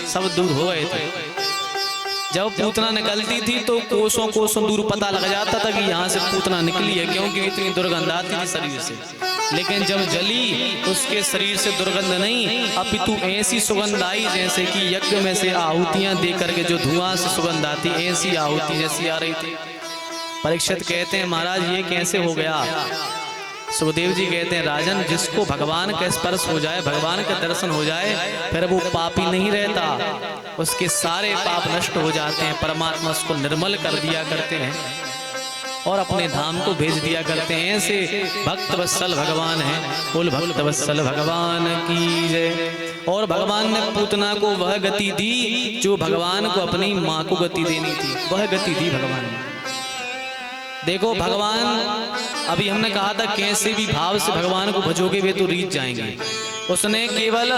सब दूर हो गए थे। जब पूतना निकलती थी तो कोसों कोसों दूर पता लग जाता था कि यहाँ से पूतना निकली है, क्योंकि इतनी दुर्गंध आती थी शरीर से। लेकिन जब जली उसके शरीर से दुर्गंध नहीं, अपितु ऐसी सुगंध आई जैसे कि यज्ञ में से आहुतियां दे करके जो धुआं से सुगंध आती, ऐसी आहुति जैसी आ रही थी। परीक्षित कहते हैं महाराज ये कैसे हो गया? सुखदेव जी कहते हैं राजन, जिसको भगवान का स्पर्श हो जाए, भगवान का दर्शन हो जाए, फिर वो पापी नहीं रहता, उसके सारे पाप नष्ट हो जाते हैं। परमात्मा उसको निर्मल कर दिया करते हैं और अपने धाम को भेज दिया करते हैं। ऐसे भक्त वत्सल भगवान हैं। बोल भक्त वत्सल भगवान की जय। और भगवान ने पूतना को वह गति दी जो भगवान को अपनी माँ को गति देनी थी, वह गति दी भगवान ने। देखो भगवान, अभी हमने कहा था कैसे भी भाव से भगवान को भजोगे वे तो रीत जाएंगे। उसने केवल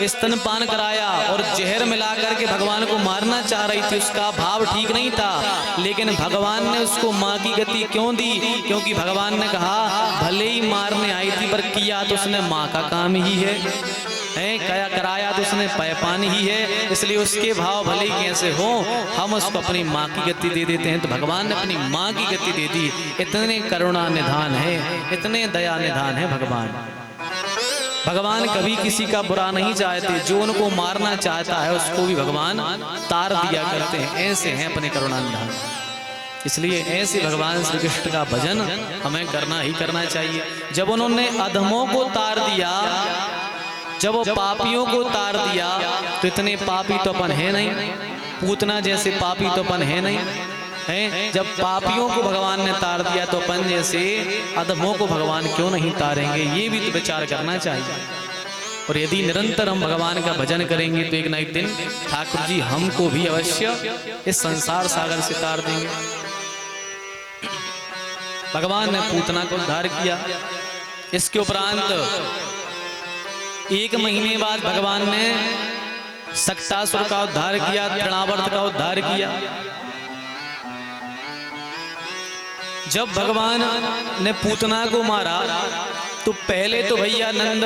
स्तनपान कराया और जहर मिलाकर के भगवान को मारना चाह रही थी, उसका भाव ठीक नहीं था। लेकिन भगवान ने उसको माँ की गति क्यों दी? क्योंकि भगवान ने कहा भले ही मारने आई थी पर किया तो उसने माँ का काम ही है, क्या कराया तो उसने पैपान ही है, इसलिए उसके भाव भले ही कैसे हो, हम उसको अपनी माँ की गति दे देते हैं। तो भगवान ने अपनी माँ की गति दे दी। इतने करुणा निधान है, इतने दया निधान है भगवान। भगवान कभी किसी का बुरा नहीं चाहते, जो उनको मारना चाहता है उसको भी भगवान तार दिया करते हैं। ऐसे हैं अपने करुणा निधान। इसलिए ऐसे भगवान श्री कृष्ण का भजन हमें करना ही करना चाहिए। जब उन्होंने अधमों को तार दिया, जब वो पापियों को तार दिया, तो इतने पापी तो अपन है नहीं, पूतना जैसे पापी तो अपन है नहीं है। जब पापियों को भगवान ने तार दिया तो अपन जैसे अधमों को भगवान क्यों नहीं तारेंगे? ये भी तो विचार करना चाहिए। और यदि निरंतर हम भगवान का भजन करेंगे तो एक न एक दिन ठाकुर जी हमको भी अवश्य इस संसार सागर से तार देंगे। भगवान ने पूतना को उद्धार किया। इसके उपरांत 1 महीने बाद भगवान ने सक्तासुर का उद्धार किया, तृणावर्त का उद्धार किया। जब भगवान ने पूतना को मारा तो पहले तो भैया नंद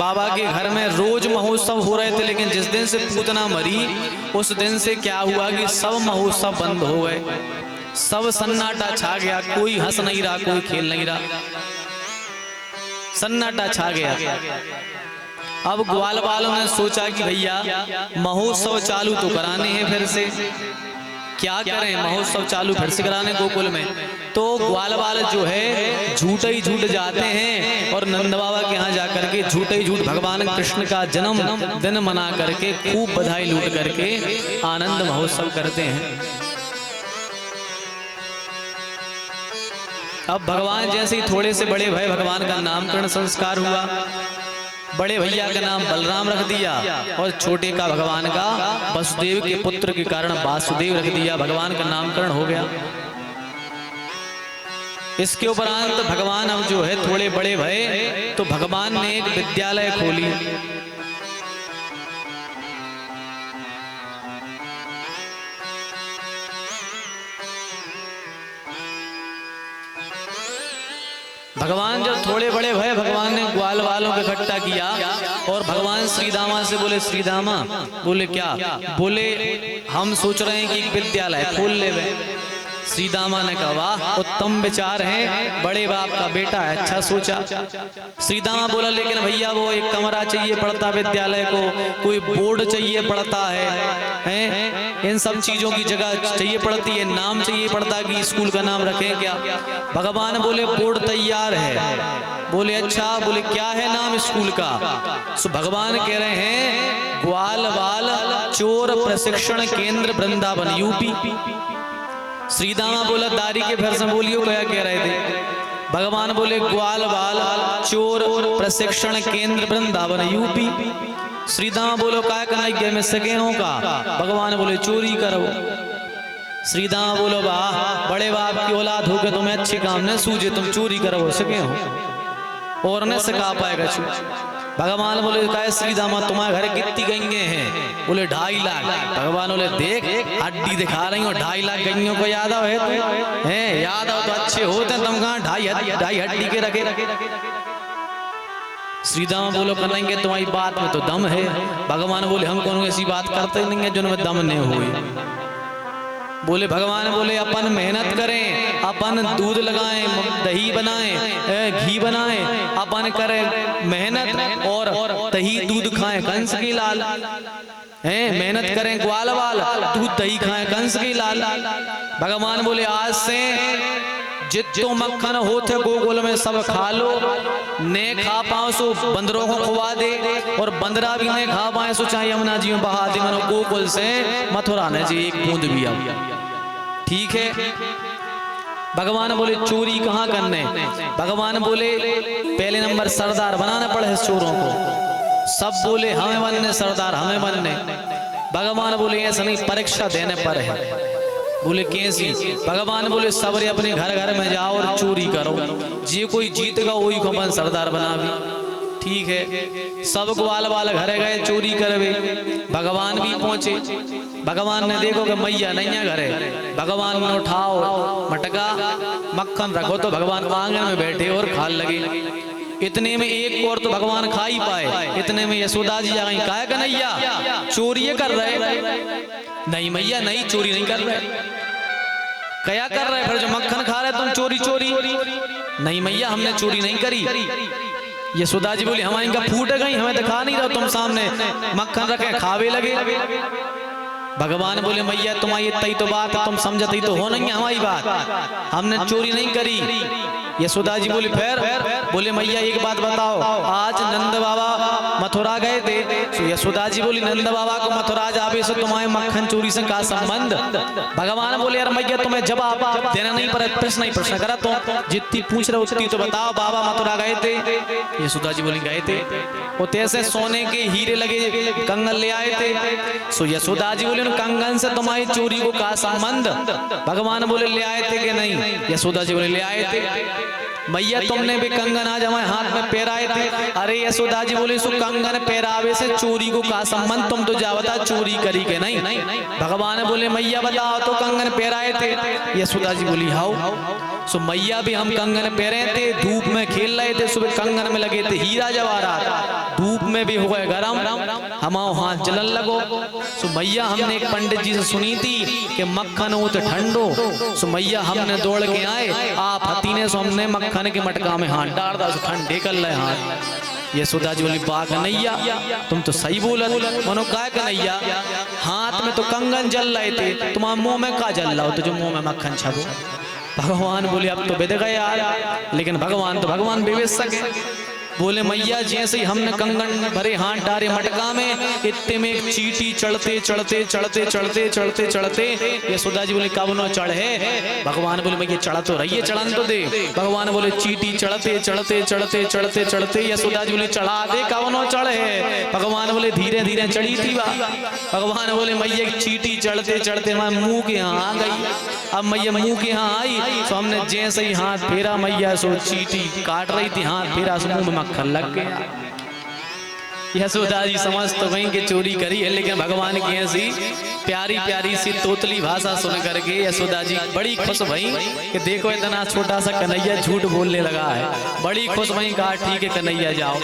बाबा के घर में रोज महोत्सव हो रहे थे, लेकिन जिस दिन से पूतना मरी उस दिन से क्या हुआ कि सब महोत्सव बंद हो गए, सब सन्नाटा छा गया, कोई हंस नहीं रहा, कोई खेल नहीं रहा, सन्नाटा छा गया। अब ग्वाल वालों ने सोचा कि भैया महोत्सव चालू तो कराने हैं, फिर से क्या करें, महोत्सव चालू फिर से कराने गोकुल में। तो ग्वाल वाले जो है झूठ ही झूठ जाते हैं और नंद बाबा के यहाँ जाकर के झूठ ही झूठ भगवान कृष्ण का जन्म दिन मना करके खूब बधाई लूट करके आनंद महोत्सव करते हैं। अब भगवान जैसे ही थोड़े से बड़े भय, भगवान का नामकरण संस्कार हुआ। बड़े भैया का नाम बलराम रख दिया और छोटे का भगवान का वसुदेव के पुत्र के कारण वासुदेव रख दिया। भगवान का नामकरण हो गया। इसके उपरांत भगवान अब जो है थोड़े बड़े भय तो भगवान ने एक विद्यालय खोली। भगवान जब थोड़े बड़े भय, भगवान ने ग्वाल वालों को इकट्ठा किया और भगवान श्री दामा से बोले, श्री दामा, बोले क्या? बोले हम सोच रहे हैं कि एक विद्यालय खोल ले। श्री दामा ने कहा वाह, उत्तम विचार है, बड़े बाप का बेटा है, अच्छा सोचा। श्री दामा बोला लेकिन भैया वो एक कमरा चाहिए पड़ता विद्यालय को, कोई बोर्ड चाहिए पड़ता है, इन सब चीजों की जगह चाहिए पड़ती है, नाम चाहिए पड़ता कि स्कूल का नाम रखें क्या? भगवान बोले बोर्ड तैयार है। बोले अच्छा, बोले क्या है नाम स्कूल का? सो भगवान कह रहे हैं ग्वाल बाल चोर प्रशिक्षण केंद्र वृंदावन यूपी। श्री दामा बोला दारी के फिर से बोलियो, क्या कह रहे थे? भगवान बोले ग्वाल बाल चोर प्रशिक्षण केंद्र वृंदावन यूपी। श्री दामा बोलो क्या करना में सके हो का? भगवान बोले चोरी करो। श्री दामा बोलो वाह, बड़े बाप की औलाद हो के तुम्हें अच्छे काम न सूझे, तुम चोरी करो सके हो और न सिखा पाएगा चोरी। भगवान बोले क्या श्री दामा तुम्हारे घर कितनी गईए हैं? बोले 2.5 लाख। भगवान बोले देख हड्डी दिखा रही हो, 2.5 लाख गईयों को याद हो है? याद हो तो अच्छे होते, तुम कहाँ 2.5 हड्डी के रखे। श्रीदामा बोलो करेंगे तुम्हारी बात में तो दम है। भगवान बोले हम कौन ऐसी बात करते नहीं है जिनमें दम नहीं हुई। बोले भगवान बोले अपन मेहनत करें, अपन दूध लगाएं, दही बनाएं, घी बनाएं, अपन करें मेहनत और दही दूध खाएं कंस की लाल हैं, मेहनत करें ग्वाल वाल, दूध दही खाएं कंस की लाल। भगवान बोले आज से जितो मक्खन होते गोकुल में सब खा लो, ने खा पाओ सो बंदरों को खुआ दे, और बंदरा भी ने खा पाए सो चाहे यमुना जी में बहा दे, मनो गोकुल से मथुरा ने जी एक बूंद भी अब ठीक है। भगवान बोले चोरी कहाँ करने, भगवान बोले पहले नंबर सरदार बनाना पड़े चोरों को। सब बोले हमें बनने सरदार, हमें बनने। भगवान बोले ऐसा नहीं, परीक्षा देने पर है। बोले कैसी? भगवान बोले सबरे अपने घर घर में जाओ और चोरी करो, जे कोई जीतेगा वही को अपन सरदार बना भी। ठीक है, सब ग्वाल वाल घर गए चोरी करवे। भगवान भी पहुंचे, भगवान ने देखो कि मैया नहीं है घरे, भगवान ने उठाओ मटका मक्खन रखो तो भगवान आंगन में बैठे और खाल लगे। इतने में एक और तो भगवान खा ही पाए, इतने में यशोदा जी आ गई। कहा कन्हैया चोरी कर रहे? नहीं मैया नहीं, चोरी नहीं कर रहे। क्या कर रहे? फिर जो मक्खन खा रहे तुम चोरी चोरी? नहीं मैया हमने चोरी नहीं करी। यशोदा जी बोली हमारी का फूट गई, हमें तो खा नहीं रहो, तुम सामने मक्खन रखे खावे लगे। भगवान बोले मैया तुम्हारी तई तो बात तुम समझती तो हो नहीं हमारी बात, हमने चोरी नहीं करी। यशोदा जी बोली फिर? बोले मैया एक बात बताओ, आज नंद बाबा मथुरा गए थे, तो यशोदा जी बोली नंद बाबा को मथुरा जावे से तुम्हारे मक्खन चोरी से का संबंध? भगवान बोले यार मैया तुम्हें जवाब देना नहीं पर प्रश्न ही प्रश्न करा, तो जितनी पूछ रहे उतनी तो बताओ। बाबा मथुरा गए थे? यशोदा जी बोली गए थे। वो तैसे सोने के हीरे लगे कंगन ले आए थे, सो यशोदा जी बोले कंगन से तुम्हारी चोरी को का संबंध? भगवान बोले ले आए थे कि नहीं? यशोदा जी बोले ले आए थे। मैया तुमने भी कंगन आज हमारे हाथ में पहराए थे। अरे यशोदा जी बोले सो कंगन पहरावे से चोरी को का संबंध? तुम तो जा बता चोरी करी के नहीं? भगवान बोले मैया बताओ तो कंगन पहराए थे? यशोदा जी बोली हाउ। सो मैया भी हम कंगन पहरे थे, धूप में खेल रहे थे, सुबह कंगन में लगे थे हीरा जवाहरात, धूप में भी हुए गरम, हमाओ हाथ जलन लगो। सो मैया हमने एक पंडित जी से सुनी थी कि मक्खन हो तो ठंडो, सो मैया हमने दौड़ के आए, आप हतीने सो हमने मक्खन के मटका में हाथ डाल दा, ठंडे कर ले हाथ। यशोदा जी बोली बा कन्हैया तुम तो सही बोल, मनो का कन्हैया हाथ में तो कंगन जल रहे थे, तुम्हारे मुंह में का जल रहा हो तो जो मुंह में मक्खन छबो? भगवान बोले अब तो बिद गए यार, लेकिन भगवान तो भगवान बेवेश सके। बोले मैया जैसे ही हमने कंगन भरे हाथ डारे मटका में, इतने में एक चींटी चढ़ते चढ़ते चढ़ते चढ़ते चढ़ते चढ़ते यशोदा जी बोले कब नो चढ़े? भगवान बोले मैया चढ़ा तो रही है, चढ़न तो दे। भगवान बोले चींटी चढ़ते चढ़ते चढ़ते चढ़ते चढ़ते यशोदा जी बोले चढ़ा दे कब नो चढ़े? भगवान बोले धीरे धीरे चढ़ी थी बा। भगवान बोले मैया चींटी चढ़ते चढ़ते मैं मुंह के यहाँ आ गई। अब मैया मुंह के यहाँ आई तो हमने जैसे ही हाथ फेरा मैया सो चींटी काट रही थी, हाथ फेरा सो मुंह में मक्खन लग गया। यशोदा जी समझ तो गई कि चोरी करी है, लेकिन भगवान की ऐसी प्यारी प्यारी सी तोतली भाषा सुन करके यशोदा जी बड़ी खुश भई कि देखो इतना छोटा सा कन्हैया झूठ बोलने लगा है। बड़ी खुश भई, कहा ठीक है कन्हैया जाओ।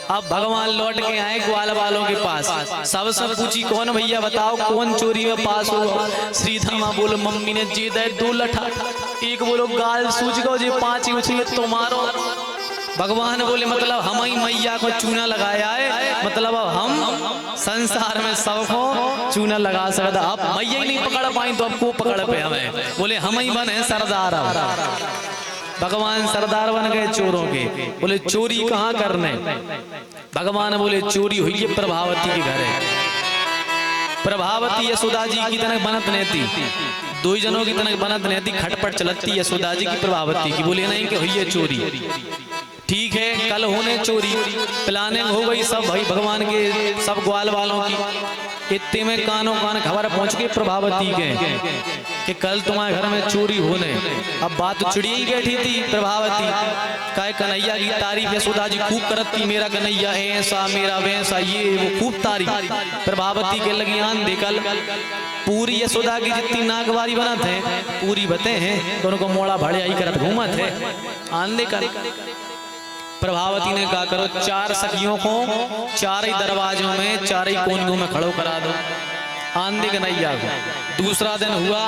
अब भगवान लौट के आए ग्वाल वालों के पास, सबसे पूछी कौन भैया बताओ कौन चोरी में पास हुआ? श्रीधामा बोलो मम्मी ने जी दे 2 लठा, एक बोलो गाल सूझ गो जी 5 उछले तुम्हारो। भगवान बोले मतलब हम ही मैया को चूना लगाया है, मतलब अब हम संसार में सबको चूना लगा सकता, अब मैया ही नहीं पकड़ पाई तो अब को पकड़ पे हमें? बोले हम ही बने सरदार। भगवान सरदार बन गए चोरों के। बोले चोरी कहाँ करने? भगवान बोले चोरी हुई है प्रभावती के घर है। प्रभावती यशोदा जी की तनक बनत नहीं थी, 2 जनों की तनक बनत नहीं थी, खटपट चलती यशोदा जी की प्रभावती की। बोले नहीं कि हुई है चोरी, ठीक है कल होने चोरी, प्लानिंग हो गई सब भाई भगवान के सब ग्वाल वालों की। इतने में कानों कान खबर पहुंच गई प्रभावती के कि कल तुम्हारे घर में चोरी होने। अब बात तो चिड़ी ही बैठी थी प्रभावती, कहे कन्हैया की तारीफ यशोदा जी खूब करती, मेरा कन्हैया ऐसा मेरा वैसा ये वो खूब तारीफ। प्रभावती के लगी आन देखल पूरी यशोदा की जितनी नागवारी बनत है पूरी बते हैं, दोनों को मोड़ा भाड़े आई करत घूमत है। आन देखल प्रभावती ने कहा करो 4 सखियों को 4 ही दरवाजों में 4 ही कोनों में खड़ो करा दो आंधी कन्हैया को। दूसरा दिन हुआ,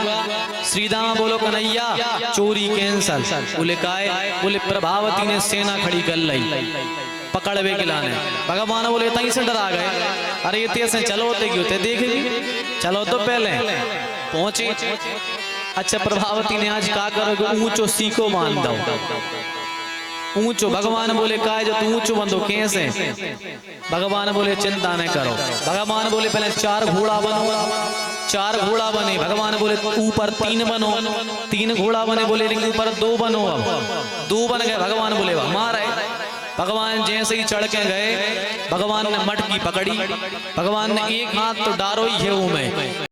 श्रीदामा बोलो कन्हैया चोरी कैंसल। बोले काहे? बोले प्रभावती ने सेना खड़ी कर ली पकड़वे के लाने। भगवान बोले तहीं से डरा गए, अरे ये से चलो होते क्यों थे देख चलो तो पहले पहुंचे। अच्छा प्रभावती ने आज क्या करोगे? ऊंचो सीको बांध दो ऊंचो। भगवान बोले काहे जो तू ऊंचो बंदो कैसे? भगवान बोले चिंता न करो। भगवान बोले पहले 4 घोड़ा बनो, 4 घोड़ा बने। भगवान बोले ऊपर 3 बनो, 3 घोड़ा बने। बोले लेकिन ऊपर 2 बनो। अब 2 बन गए। भगवान बोले हमारे। भगवान जैसे ही चढ़ के गए, भगवान ने मटकी पकड़ी। भगवान ने एक हाथ तो डारो ही है में